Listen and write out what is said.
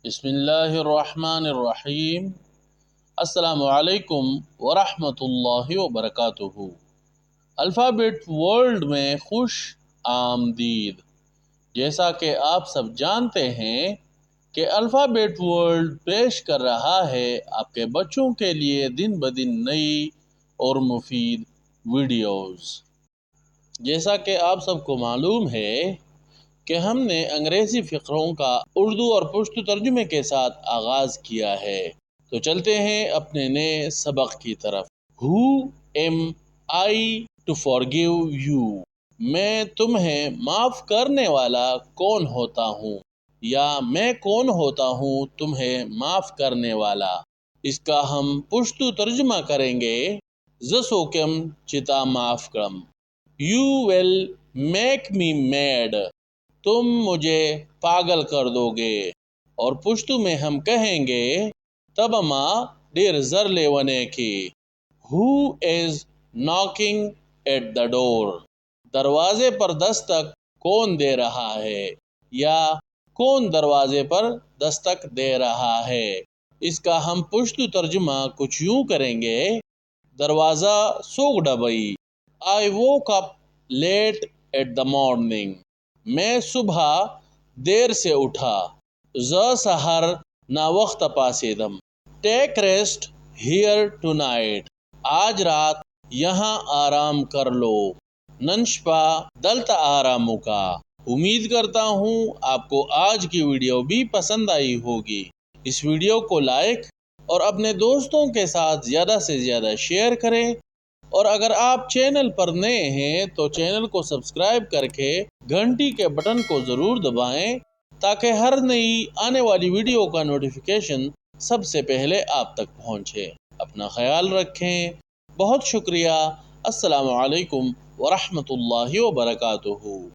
بسم اللہ الرحمن الرحیم۔ السلام علیکم ورحمۃ اللہ وبرکاتہ۔ الفابیٹ ورلڈ میں خوش آمدید۔ جیسا کہ آپ سب جانتے ہیں کہ الفابیٹ ورلڈ پیش کر رہا ہے آپ کے بچوں کے لیے دن بدن نئی اور مفید ویڈیوز۔ جیسا کہ آپ سب کو معلوم ہے کہ ہم نے انگریزی فقروں کا اردو اور پشتو ترجمے کے ساتھ آغاز کیا ہے، تو چلتے ہیں اپنے نئے سبق کی طرف۔ Who am I to forgive you؟ میں تمہیں معاف کرنے والا کون ہوتا ہوں، یا میں کون ہوتا ہوں تمہیں معاف کرنے والا۔ اس کا ہم پشتو ترجمہ کریں گے، زه سوکم چتا معاف کرم۔ You will make me mad، تم مجھے پاگل کر دو گے۔ اور پشتو میں ہم کہیں گے، تب ما ڈیر زر لیونے کی۔ Who is knocking at the door؟ دروازے پر دستک کون دے رہا ہے، یا کون دروازے پر دستک دے رہا ہے۔ اس کا ہم پشتو ترجمہ کچھ یوں کریں گے، دروازہ سوگ ڈبئی۔ I woke up late at the morning، میں صبح دیر سے اٹھا۔ ز سحر نا وقت پاسیدم۔ Take rest here tonight, آج رات یہاں آرام کر لو۔ ننشپا دلتا آرامو کا۔ امید کرتا ہوں آپ کو آج کی ویڈیو بھی پسند آئی ہوگی۔ اس ویڈیو کو لائک اور اپنے دوستوں کے ساتھ زیادہ سے زیادہ شیئر کریں، اور اگر آپ چینل پر نئے ہیں تو چینل کو سبسکرائب کر کے گھنٹی کے بٹن کو ضرور دبائیں، تاکہ ہر نئی آنے والی ویڈیو کا نوٹیفیکیشن سب سے پہلے آپ تک پہنچے۔ اپنا خیال رکھیں۔ بہت شکریہ۔ السلام علیکم ورحمۃ اللہ وبرکاتہ۔